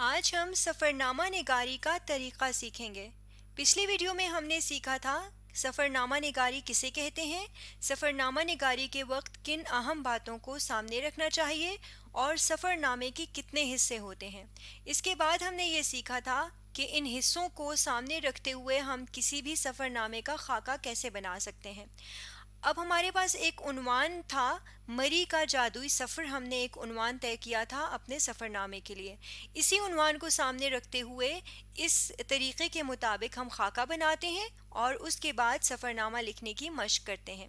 آج ہم سفرنامہ نگاری کا طریقہ سیکھیں گے۔ پچھلی ویڈیو میں ہم نے سیکھا تھا سفرنامہ نگاری کسے کہتے ہیں، سفرنامہ نگاری کے وقت کن اہم باتوں کو سامنے رکھنا چاہیے اور سفر نامے کے کتنے حصے ہوتے ہیں۔ اس کے بعد ہم نے یہ سیکھا تھا کہ ان حصوں کو سامنے رکھتے ہوئے ہم کسی بھی سفر نامے کا خاکہ کیسے بنا سکتے ہیں۔ اب ہمارے پاس ایک عنوان تھا، مری کا جادوئی سفر۔ ہم نے ایک عنوان طے کیا تھا اپنے سفر نامے کے لیے۔ اسی عنوان کو سامنے رکھتے ہوئے اس طریقے کے مطابق ہم خاکہ بناتے ہیں اور اس کے بعد سفر نامہ لکھنے کی مشق کرتے ہیں۔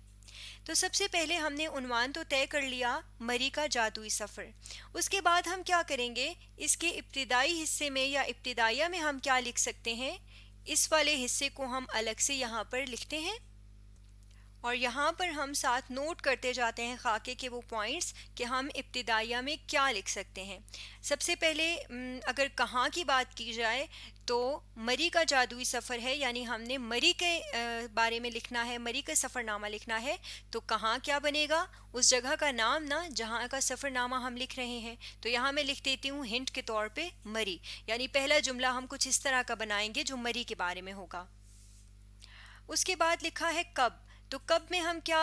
تو سب سے پہلے ہم نے عنوان تو طے کر لیا، مری کا جادوئی سفر۔ اس کے بعد ہم کیا کریں گے، اس کے ابتدائی حصے میں یا ابتدائیہ میں ہم کیا لکھ سکتے ہیں، اس والے حصے کو ہم الگ سے یہاں پر لکھتے ہیں اور یہاں پر ہم ساتھ نوٹ کرتے جاتے ہیں خاکے کے وہ پوائنٹس کہ ہم ابتدائیہ میں کیا لکھ سکتے ہیں۔ سب سے پہلے اگر کہاں کی بات کی جائے تو مری کا جادوئی سفر ہے، یعنی ہم نے مری کے بارے میں لکھنا ہے، مری کا سفر نامہ لکھنا ہے۔ تو کہاں کیا بنے گا، اس جگہ کا نام نا جہاں کا سفر نامہ ہم لکھ رہے ہیں۔ تو یہاں میں لکھ دیتی ہوں ہنٹ کے طور پہ مری، یعنی پہلا جملہ ہم کچھ اس طرح کا بنائیں گے جو مری کے بارے میں ہوگا۔ اس کے بعد لکھا ہے کب، تو کب میں ہم کیا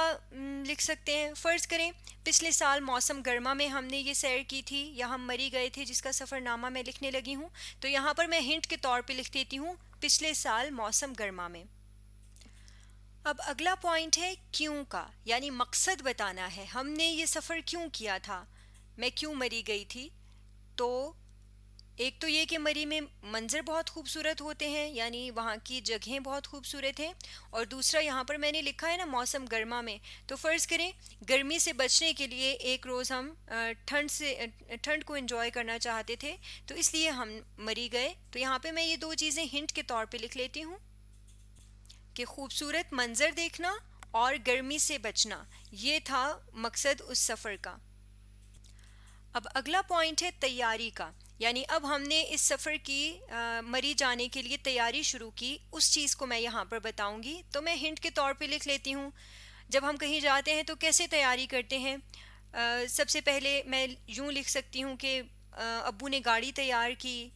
لکھ سکتے ہیں، فرض کریں پچھلے سال موسم گرما میں ہم نے یہ سیر کی تھی یا ہم مری گئے تھے جس کا سفر نامہ میں لکھنے لگی ہوں، تو یہاں پر میں ہنٹ کے طور پہ لکھ دیتی ہوں پچھلے سال موسم گرما میں۔ اب اگلا پوائنٹ ہے کیوں کا، یعنی مقصد بتانا ہے، ہم نے یہ سفر کیوں کیا تھا، میں کیوں مری گئی تھی۔ تو ایک تو یہ کہ مری میں منظر بہت خوبصورت ہوتے ہیں، یعنی وہاں کی جگہیں بہت خوبصورت ہیں، اور دوسرا یہاں پر میں نے لکھا ہے نا موسم گرما میں، تو فرض کریں گرمی سے بچنے کے لیے ایک روز ہم ٹھنڈ کو انجوائے کرنا چاہتے تھے، تو اس لیے ہم مری گئے۔ تو یہاں پہ میں یہ دو چیزیں ہنٹ کے طور پہ لکھ لیتی ہوں کہ خوبصورت منظر دیکھنا اور گرمی سے بچنا، یہ تھا مقصد اس سفر کا۔ اب اگلا پوائنٹ ہے تیاری کا، یعنی اب ہم نے اس سفر کی مری جانے کے لیے تیاری شروع کی، اس چیز کو میں یہاں پر بتاؤں گی۔ تو میں ہنٹ کے طور پہ لکھ لیتی ہوں جب ہم کہیں جاتے ہیں تو کیسے تیاری کرتے ہیں۔ سب سے پہلے میں یوں لکھ سکتی ہوں کہ ابو نے گاڑی تیار کی،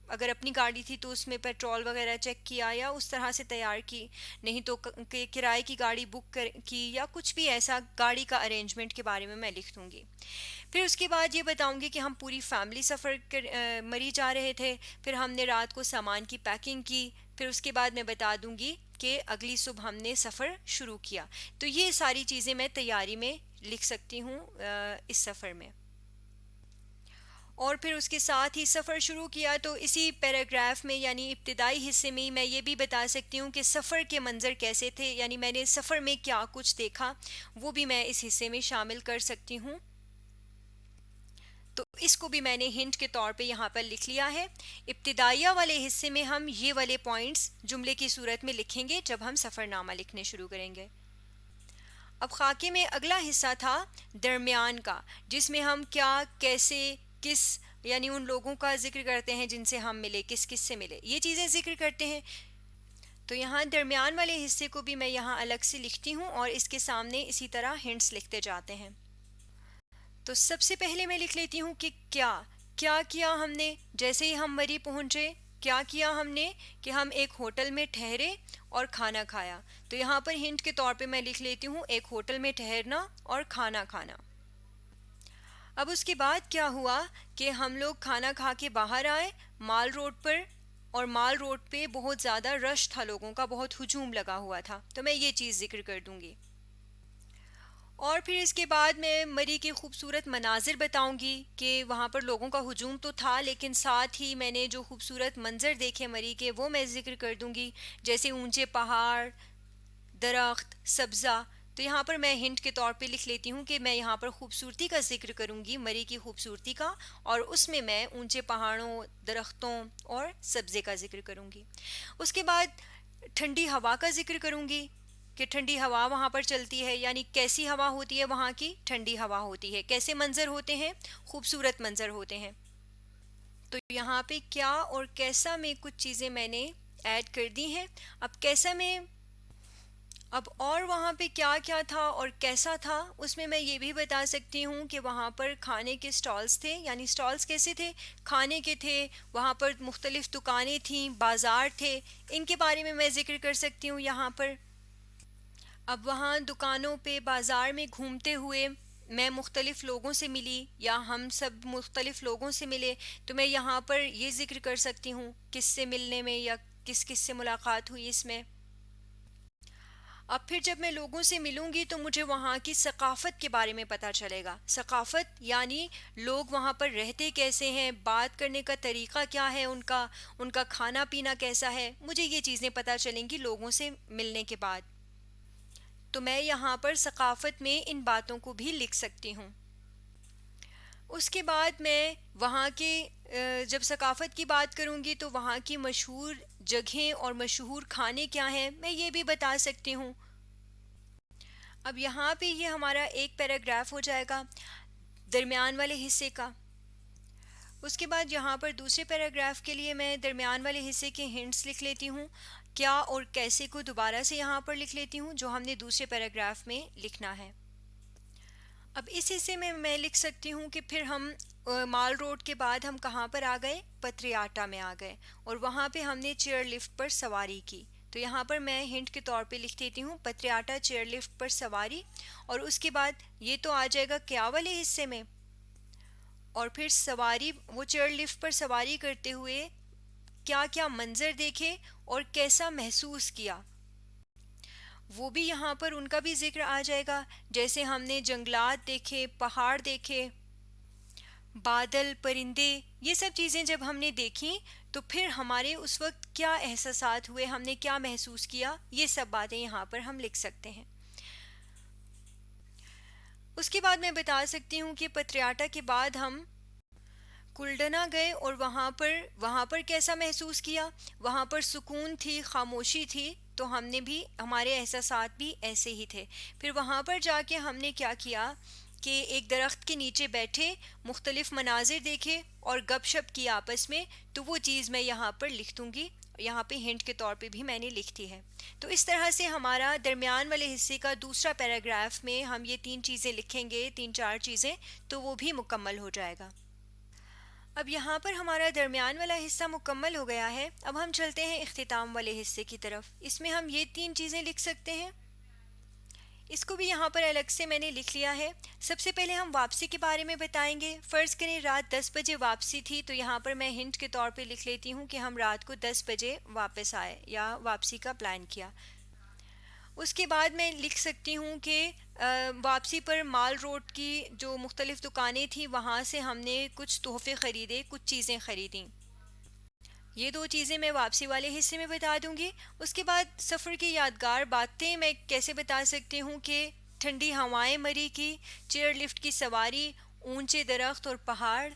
اگر اپنی گاڑی تھی تو اس میں پیٹرول وغیرہ چیک کیا یا اس طرح سے تیار کی، نہیں تو کرائے کی گاڑی بک کی یا کچھ بھی ایسا گاڑی کا ارینجمنٹ کے بارے میں میں لکھ دوں گی۔ پھر اس کے بعد یہ بتاؤں گی کہ ہم پوری فیملی سفر مری جا رہے تھے، پھر ہم نے رات کو سامان کی پیکنگ کی، پھر اس کے بعد میں بتا دوں گی کہ اگلی صبح ہم نے سفر شروع کیا۔ تو یہ ساری چیزیں میں تیاری میں لکھ سکتی ہوں اس سفر میں۔ اور پھر اس کے ساتھ ہی سفر شروع کیا تو اسی پیراگراف میں یعنی ابتدائی حصے میں میں یہ بھی بتا سکتی ہوں کہ سفر کے منظر کیسے تھے، یعنی میں نے سفر میں کیا کچھ دیکھا وہ بھی میں اس حصے میں شامل کر سکتی ہوں۔ تو اس کو بھی میں نے ہنٹ کے طور پہ یہاں پر لکھ لیا ہے۔ ابتدائیہ والے حصے میں ہم یہ والے پوائنٹس جملے کی صورت میں لکھیں گے جب ہم سفر نامہ لکھنے شروع کریں گے۔ اب خاکے میں اگلا حصہ تھا درمیان کا، جس میں ہم کیا، کیسے، کس، یعنی ان لوگوں کا ذکر کرتے ہیں جن سے ہم ملے، کس کس سے ملے، یہ چیزیں ذکر کرتے ہیں۔ تو یہاں درمیان والے حصے کو بھی میں یہاں الگ سے لکھتی ہوں اور اس کے سامنے اسی طرح ہنٹس لکھتے جاتے ہیں۔ تو سب سے پہلے میں لکھ لیتی ہوں کہ کیا کیا ہم نے، جیسے ہی ہم مری پہنچے کیا کیا ہم نے، کہ ہم ایک ہوٹل میں ٹھہرے اور کھانا کھایا۔ تو یہاں پر ہنٹ کے طور پہ میں لکھ لیتی ہوں ایک ہوٹل میں ٹھہرنا اور کھانا کھانا۔ اب اس کے بعد کیا ہوا کہ ہم لوگ کھانا کھا کے باہر آئے مال روڈ پر، اور مال روڈ پہ بہت زیادہ رش تھا، لوگوں کا بہت ہجوم لگا ہوا تھا، تو میں یہ چیز ذکر کر دوں گی۔ اور پھر اس کے بعد میں مری کے خوبصورت مناظر بتاؤں گی کہ وہاں پر لوگوں کا ہجوم تو تھا لیکن ساتھ ہی میں نے جو خوبصورت منظر دیکھے مری کے وہ میں ذکر کر دوں گی، جیسے اونچے پہاڑ، درخت، سبزہ۔ تو یہاں پر میں ہنٹ کے طور پہ لکھ لیتی ہوں کہ میں یہاں پر خوبصورتی کا ذکر کروں گی، مری کی خوبصورتی کا، اور اس میں اونچے پہاڑوں، درختوں اور سبزے کا ذکر کروں گی۔ اس کے بعد ٹھنڈی ہوا کا ذکر کروں گی کہ ٹھنڈی ہوا وہاں پر چلتی ہے، یعنی کیسی ہوا ہوتی ہے وہاں کی، ٹھنڈی ہوا ہوتی ہے، کیسے منظر ہوتے ہیں، خوبصورت منظر ہوتے ہیں۔ تو یہاں پہ کیا اور کیسا میں کچھ چیزیں میں نے ایڈ کر دی ہیں۔ اب کیسا میں اب اور وہاں پہ کیا کیا تھا اور کیسا تھا، اس میں یہ بھی بتا سکتی ہوں کہ وہاں پر کھانے کے سٹالز تھے، یعنی سٹالز کیسے تھے، کھانے کے تھے، وہاں پر مختلف دکانیں تھیں، بازار تھے، ان کے بارے میں ذکر کر سکتی ہوں یہاں پر۔ اب وہاں دکانوں پہ بازار میں گھومتے ہوئے میں مختلف لوگوں سے ملی، یا ہم سب مختلف لوگوں سے ملے، تو میں یہاں پر یہ ذکر کر سکتی ہوں کس سے ملنے میں یا کس کس سے ملاقات ہوئی اس میں۔ اب پھر جب میں لوگوں سے ملوں گی تو مجھے وہاں کی ثقافت کے بارے میں پتہ چلے گا، ثقافت یعنی لوگ وہاں پر رہتے کیسے ہیں، بات کرنے کا طریقہ کیا ہے، ان کا کھانا پینا کیسا ہے، مجھے یہ چیزیں پتہ چلیں گی لوگوں سے ملنے کے بعد۔ تو میں یہاں پر ثقافت میں ان باتوں کو بھی لکھ سکتی ہوں۔ اس کے بعد میں وہاں کے جب ثقافت کی بات کروں گی تو وہاں کی مشہور جگہیں اور مشہور کھانے کیا ہیں میں یہ بھی بتا سکتی ہوں۔ اب یہاں پہ یہ ہمارا ایک پیراگراف ہو جائے گا درمیان والے حصے کا۔ اس کے بعد یہاں پر دوسرے پیراگراف کے لیے میں درمیان والے حصے کے ہنٹس لکھ لیتی ہوں، کیا اور کیسے کو دوبارہ سے یہاں پر لکھ لیتی ہوں جو ہم نے دوسرے پیراگراف میں لکھنا ہے۔ اب اس حصے میں لکھ سکتی ہوں کہ پھر ہم مال روڈ کے بعد ہم کہاں پر آ گئے، پتریاٹا میں آ گئے، اور وہاں پہ ہم نے چیئر لفٹ پر سواری کی۔ تو یہاں پر میں ہنٹ کے طور پہ لکھ دیتی ہوں پتریاٹا چیئر لفٹ پر سواری، اور اس کے بعد یہ تو آ جائے گا کیا والے حصے میں، اور پھر سواری وہ چیئر لفٹ پر سواری کرتے ہوئے کیا کیا منظر دیکھے اور کیسا محسوس کیا، وہ بھی یہاں پر ان کا بھی ذکر آ جائے گا، جیسے ہم نے جنگلات دیکھے، پہاڑ دیکھے، بادل، پرندے، یہ سب چیزیں جب ہم نے دیکھیں تو پھر ہمارے اس وقت کیا احساسات ہوئے، ہم نے کیا محسوس کیا، یہ سب باتیں یہاں پر ہم لکھ سکتے ہیں۔ اس کے بعد میں بتا سکتی ہوں کہ پتریاٹا کے بعد ہم کلڈنا گئے، اور وہاں پر کیسا محسوس کیا، وہاں پر سکون تھی، خاموشی تھی، تو ہم نے بھی ہمارے احساسات بھی ایسے ہی تھے۔ پھر وہاں پر جا کے ہم نے کیا کیا کہ ایک درخت کے نیچے بیٹھے، مختلف مناظر دیکھے اور گپ شپ کی آپس میں، تو وہ چیز میں یہاں پر لکھ دوں گی، یہاں پہ ہنٹ کے طور پہ بھی میں نے لکھ دی ہے۔ تو اس طرح سے ہمارا درمیان والے حصے کا دوسرا پیراگراف میں ہم یہ 3 چیزیں لکھیں گے، 3-4 چیزیں، تو وہ بھی مکمل ہو جائے گا۔ اب یہاں پر ہمارا درمیان والا حصہ مکمل ہو گیا ہے، اب ہم چلتے ہیں اختتام والے حصے کی طرف۔ اس میں ہم یہ 3 چیزیں لکھ سکتے ہیں، اس کو بھی یہاں پر الگ سے میں نے لکھ لیا ہے۔ سب سے پہلے ہم واپسی کے بارے میں بتائیں گے۔ فرض کریں رات 10 بجے واپسی تھی، تو یہاں پر میں ہنٹ کے طور پہ لکھ لیتی ہوں کہ ہم رات کو 10 بجے واپس آئے یا واپسی کا پلان کیا۔ اس کے بعد میں لکھ سکتی ہوں کہ واپسی پر مال روڈ کی جو مختلف دکانیں تھیں وہاں سے ہم نے کچھ تحفے خریدے، کچھ چیزیں خریدیں۔ یہ 2 چیزیں میں واپسی والے حصے میں بتا دوں گی۔ اس کے بعد سفر کی یادگار باتیں میں کیسے بتا سکتی ہوں کہ ٹھنڈی ہوائیں مری کی، چیئر لفٹ کی سواری، اونچے درخت اور پہاڑ،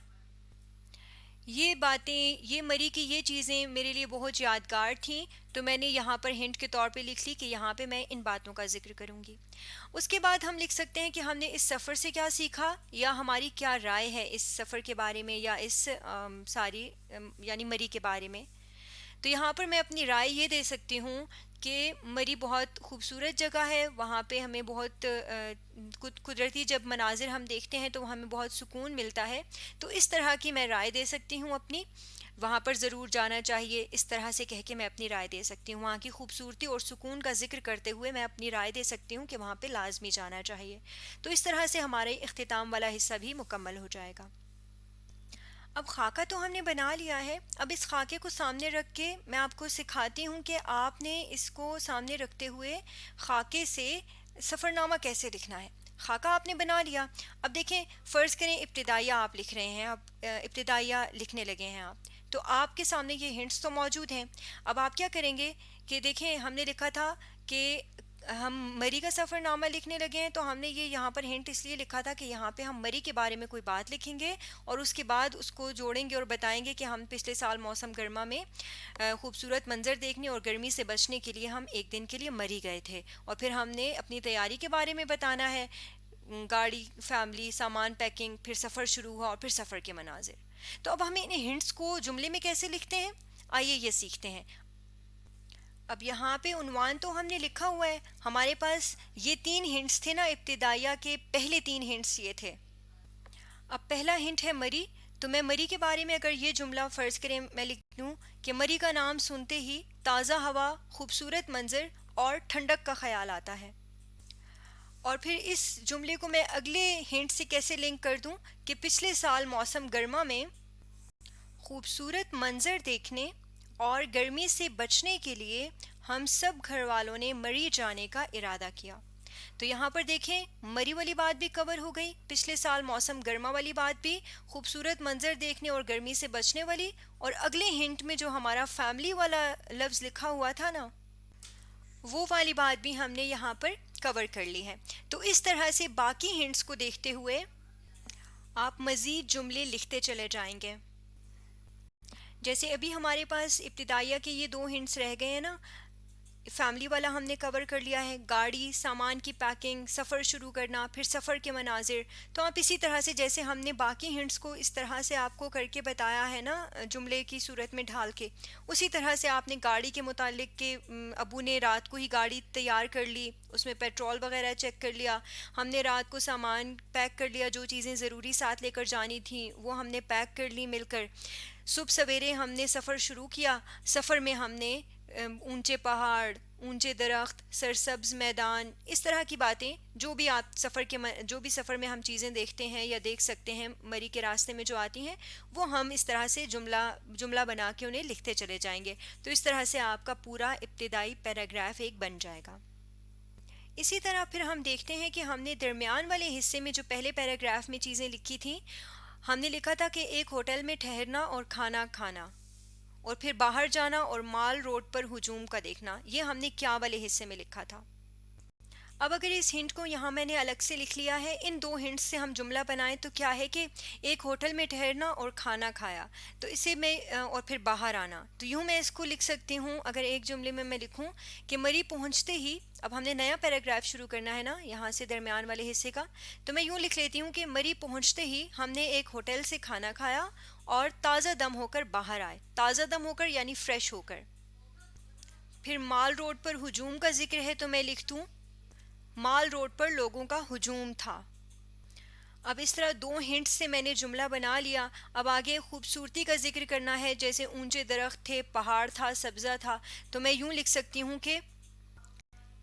یہ باتیں، یہ مری کی یہ چیزیں میرے لیے بہت یادگار تھیں، تو میں نے یہاں پر ہنٹ کے طور پہ لکھ لی کہ یہاں پہ میں ان باتوں کا ذکر کروں گی۔ اس کے بعد ہم لکھ سکتے ہیں کہ ہم نے اس سفر سے کیا سیکھا، یا ہماری کیا رائے ہے اس سفر کے بارے میں، یا اس ساری یعنی مری کے بارے میں۔ تو یہاں پر میں اپنی رائے یہ دے سکتی ہوں کہ مری بہت خوبصورت جگہ ہے، وہاں پہ ہمیں بہت قدرتی جب مناظر ہم دیکھتے ہیں تو ہمیں بہت سکون ملتا ہے، تو اس طرح کی میں رائے دے سکتی ہوں اپنی، وہاں پر ضرور جانا چاہیے، اس طرح سے کہہ کے میں اپنی رائے دے سکتی ہوں، وہاں کی خوبصورتی اور سکون کا ذکر کرتے ہوئے میں اپنی رائے دے سکتی ہوں کہ وہاں پہ لازمی جانا چاہیے۔ تو اس طرح سے ہمارے اختتام والا حصہ بھی مکمل ہو جائے گا۔ اب خاکہ تو ہم نے بنا لیا ہے، اب اس خاکے کو سامنے رکھ کے میں آپ کو سکھاتی ہوں کہ آپ نے اس کو سامنے رکھتے ہوئے خاکے سے سفر نامہ کیسے لکھنا ہے۔ خاکہ آپ نے بنا لیا، اب دیکھیں فرض کریں ابتدائیہ آپ لکھ رہے ہیں، اب ابتدائیہ لکھنے لگے ہیں آپ، تو آپ کے سامنے یہ ہنٹس تو موجود ہیں۔ اب آپ کیا کریں گے کہ دیکھیں ہم نے لکھا تھا کہ ہم مری کا سفر نامہ لکھنے لگے ہیں، تو ہم نے یہ یہاں پر ہنٹ اس لیے لکھا تھا کہ یہاں پہ ہم مری کے بارے میں کوئی بات لکھیں گے، اور اس کے بعد اس کو جوڑیں گے اور بتائیں گے کہ ہم پچھلے سال موسم گرما میں خوبصورت منظر دیکھنے اور گرمی سے بچنے کے لیے ہم ایک دن کے لیے مری گئے تھے، اور پھر ہم نے اپنی تیاری کے بارے میں بتانا ہے، گاڑی، فیملی، سامان پیکنگ، پھر سفر شروع ہوا اور پھر سفر کے مناظر۔ تو اب ہمیں ان ہنٹس کو جملے میں کیسے لکھتے ہیں، آئیے یہ سیکھتے ہیں۔ اب یہاں پہ عنوان تو ہم نے لکھا ہوا ہے، ہمارے پاس یہ 3 ہنٹس تھے نا، ابتدائیہ کے پہلے 3 ہنٹس یہ تھے۔ اب پہلا ہنٹ ہے مری، تو میں مری کے بارے میں اگر یہ جملہ فرض کریں میں لکھ دوں کہ مری کا نام سنتے ہی تازہ ہوا، خوبصورت منظر اور ٹھنڈک کا خیال آتا ہے۔ اور پھر اس جملے کو میں اگلے ہنٹ سے کیسے لنک کر دوں کہ پچھلے سال موسم گرما میں خوبصورت منظر دیکھنے اور گرمی سے بچنے کے لیے ہم سب گھر والوں نے مری جانے کا ارادہ کیا۔ تو یہاں پر دیکھیں مری والی بات بھی کور ہو گئی، پچھلے سال موسم گرما والی بات بھی، خوبصورت منظر دیکھنے اور گرمی سے بچنے والی، اور اگلے ہنٹ میں جو ہمارا فیملی والا لفظ لکھا ہوا تھا نا، وہ والی بات بھی ہم نے یہاں پر کور کر لی ہے۔ تو اس طرح سے باقی ہنٹس کو دیکھتے ہوئے آپ مزید جملے لکھتے چلے جائیں گے۔ جیسے ابھی ہمارے پاس ابتدائیہ کے یہ 2 ہنٹس رہ گئے ہیں نا، فیملی والا ہم نے کور کر لیا ہے، گاڑی، سامان کی پیکنگ، سفر شروع کرنا، پھر سفر کے مناظر۔ تو آپ اسی طرح سے جیسے ہم نے باقی ہنٹس کو اس طرح سے آپ کو کر کے بتایا ہے نا جملے کی صورت میں ڈھال کے، اسی طرح سے آپ نے گاڑی کے متعلق کہ ابو نے رات کو ہی گاڑی تیار کر لی، اس میں پیٹرول وغیرہ چیک کر لیا، ہم نے رات کو سامان پیک کر لیا، جو چیزیں ضروری ساتھ لے کر جانی تھیں وہ ہم نے پیک کر لی مل کر، صبح سویرے ہم نے سفر شروع کیا، سفر میں ہم نے اونچے پہاڑ، اونچے درخت، سرسبز میدان، اس طرح کی باتیں جو بھی آپ جو بھی سفر میں ہم چیزیں دیکھتے ہیں یا دیکھ سکتے ہیں مری کے راستے میں جو آتی ہیں، وہ ہم اس طرح سے جملہ بنا کے انہیں لکھتے چلے جائیں گے۔ تو اس طرح سے آپ کا پورا ابتدائی پیراگراف ایک بن جائے گا۔ اسی طرح پھر ہم دیکھتے ہیں کہ ہم نے درمیان والے حصے میں جو پہلے پیراگراف میں چیزیں لکھی تھیں، ہم نے لکھا تھا کہ ایک ہوٹل میں ٹھہرنا اور کھانا کھانا، اور پھر باہر جانا اور مال روڈ پر ہجوم کا دیکھنا، یہ ہم نے کیا والے حصے میں لکھا تھا۔ اب اگر اس ہنٹ کو یہاں میں نے الگ سے لکھ لیا ہے، ان 2 ہنٹ سے ہم جملہ بنائیں تو کیا ہے کہ ایک ہوٹل میں ٹھہرنا اور کھانا کھایا، تو اسے میں اور پھر باہر آنا، تو یوں میں اس کو لکھ سکتی ہوں اگر ایک جملے میں میں لکھوں کہ مری پہنچتے ہی، اب ہم نے نیا پیراگراف شروع کرنا ہے نا یہاں سے درمیان والے حصے کا، تو میں یوں لکھ لیتی ہوں کہ مری پہنچتے ہی ہم نے ایک ہوٹل سے کھانا کھایا اور تازہ دم ہو کر باہر آئے، تازہ دم ہو کر یعنی فریش ہو کر۔ پھر مال روڈ پر ہجوم کا ذکر ہے تو میں لکھ دوں مال روڈ پر لوگوں کا ہجوم تھا۔ اب اس طرح 2 ہنٹ سے میں نے جملہ بنا لیا۔ اب آگے خوبصورتی کا ذکر کرنا ہے، جیسے اونچے درخت تھے، پہاڑ تھا، سبزہ تھا، تو میں یوں لکھ سکتی ہوں کہ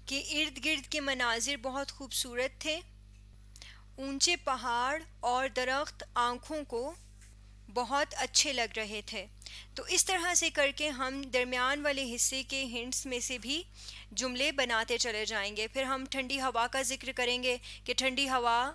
ارد گرد کے مناظر بہت خوبصورت تھے، اونچے پہاڑ اور درخت آنکھوں کو بہت اچھے لگ رہے تھے۔ تو اس طرح سے کر کے ہم درمیان والے حصے کے ہنٹس میں سے بھی جملے بناتے چلے جائیں گے۔ پھر ہم ٹھنڈی ہوا کا ذکر کریں گے کہ ٹھنڈی ہوا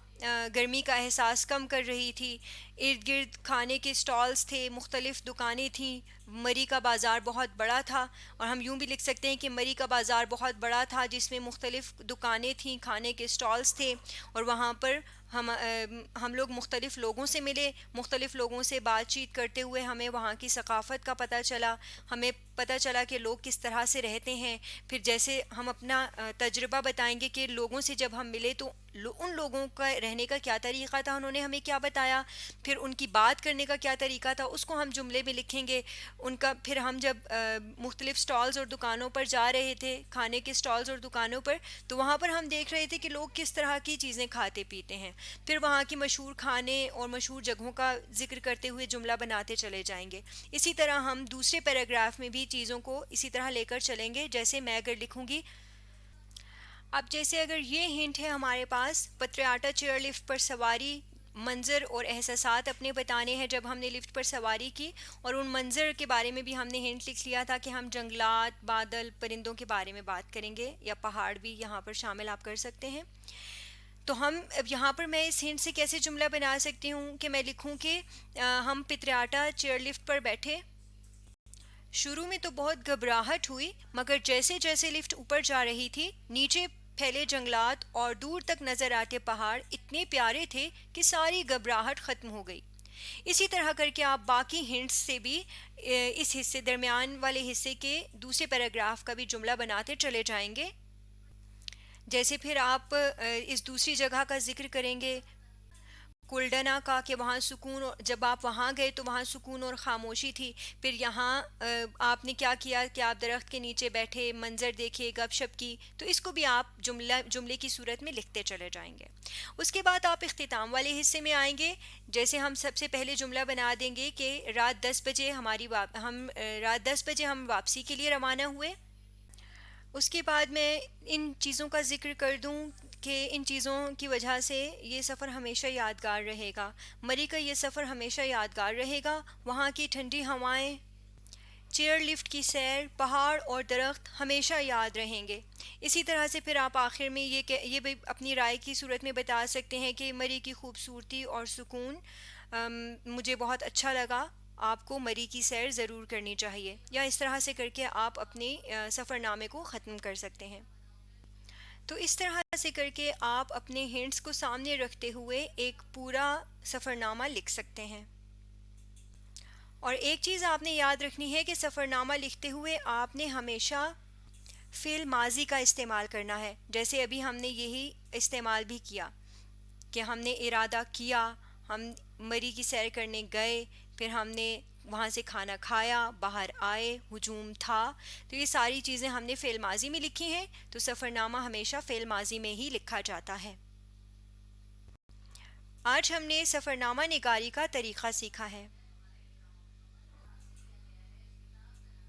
گرمی کا احساس کم کر رہی تھی، ارد گرد کھانے کے سٹالز تھے، مختلف دکانیں تھیں، مری کا بازار بہت بڑا تھا، اور ہم یوں بھی لکھ سکتے ہیں کہ مری کا بازار بہت بڑا تھا جس میں مختلف دکانیں تھیں، کھانے کے سٹالز تھے، اور وہاں پر ہم لوگ مختلف لوگوں سے ملے، مختلف لوگوں سے بات چیت کرتے ہوئے ہمیں وہاں کی ثقافت کا پتہ چلا، ہمیں پتہ چلا کہ لوگ کس طرح سے رہتے ہیں۔ پھر جیسے ہم اپنا تجربہ بتائیں گے کہ لوگوں سے جب ہم ملے تو ان لوگوں کا رہنے کا کیا طریقہ تھا، انہوں نے ہمیں کیا بتایا، پھر ان کی بات کرنے کا کیا طریقہ تھا، اس کو ہم جملے میں لکھیں گے ان کا۔ پھر ہم جب مختلف سٹالز اور دکانوں پر جا رہے تھے، کھانے کے سٹالز اور دکانوں پر، تو وہاں پر ہم دیکھ رہے تھے کہ لوگ کس طرح کی چیزیں کھاتے پیتے ہیں، پھر وہاں کی مشہور کھانے اور مشہور جگہوں کا ذکر کرتے ہوئے جملہ بناتے چلے جائیں گے۔ اسی طرح ہم دوسرے پیراگراف میں بھی چیزوں کو اسی طرح لے کر چلیں گے، جیسے میں اگر لکھوں گی، اب جیسے اگر یہ ہنٹ ہے ہمارے پاس پتریاٹا چیئر لفٹ پر سواری، منظر اور احساسات اپنے بتانے ہیں جب ہم نے لفٹ پر سواری کی، اور ان منظر کے بارے میں بھی ہم نے ہنٹ لکھ لیا تھا کہ ہم جنگلات، بادل، پرندوں کے بارے میں بات کریں گے، یا پہاڑ بھی یہاں پر شامل آپ کر سکتے ہیں۔ تو ہم اب یہاں پر میں اس ہنٹ سے کیسے جملہ بنا سکتی ہوں کہ میں لکھوں کہ ہم پتریاٹا چیئر لفٹ پر بیٹھے، شروع میں تو بہت گھبراہٹ ہوئی، مگر جیسے جیسے لفٹ اوپر جا رہی تھی، نیچے پھیلے جنگلات اور دور تک نظر آتے پہاڑ اتنے پیارے تھے کہ ساری گھبراہٹ ختم ہو گئی۔ اسی طرح کر کے آپ باقی ہنٹس سے بھی اس حصے درمیان والے حصے کے دوسرے پیراگراف کا بھی جملہ بناتے چلے جائیں گے۔ جیسے پھر آپ اس دوسری جگہ کا ذکر کریں گے، کلڈنا کا کہ وہاں سکون، جب آپ وہاں گئے تو وہاں سکون اور خاموشی تھی، پھر یہاں آپ نے کیا کیا کہ آپ درخت کے نیچے بیٹھے، منظر دیکھے، گپ شپ کی، تو اس کو بھی آپ جملے کی صورت میں لکھتے چلے جائیں گے۔ اس کے بعد آپ اختتام والے حصے میں آئیں گے، جیسے ہم سب سے پہلے جملہ بنا دیں گے کہ رات 10 بجے رات 10 بجے ہم واپسی کے لیے روانہ ہوئے۔ اس کے بعد میں ان چیزوں کا ذکر کر دوں کہ ان چیزوں کی وجہ سے یہ سفر ہمیشہ یادگار رہے گا، مری کا یہ سفر ہمیشہ یادگار رہے گا۔ وہاں کی ٹھنڈی ہوائیں، چیئر لفٹ کی سیر، پہاڑ اور درخت ہمیشہ یاد رہیں گے۔ اسی طرح سے پھر آپ آخر میں یہ بھی اپنی رائے کی صورت میں بتا سکتے ہیں کہ مری کی خوبصورتی اور سکون مجھے بہت اچھا لگا، آپ کو مری کی سیر ضرور کرنی چاہیے، یا اس طرح سے کر کے آپ اپنے سفر نامے کو ختم کر سکتے ہیں۔ تو اس طرح سے کر کے آپ اپنے ہنٹس کو سامنے رکھتے ہوئے ایک پورا سفر نامہ لکھ سکتے ہیں۔ اور ایک چیز آپ نے یاد رکھنی ہے کہ سفر نامہ لکھتے ہوئے آپ نے ہمیشہ فعل ماضی کا استعمال کرنا ہے، جیسے ابھی ہم نے یہی استعمال بھی کیا کہ ہم نے ارادہ کیا، ہم مری کی سیر کرنے گئے، پھر ہم نے وہاں سے کھانا کھایا، باہر آئے، ہجوم تھا، تو یہ ساری چیزیں ہم نے فعل ماضی میں لکھی ہیں، تو سفر نامہ ہمیشہ فعل ماضی میں ہی لکھا جاتا ہے۔ آج ہم نے سفر نامہ نگاری کا طریقہ سیکھا ہے۔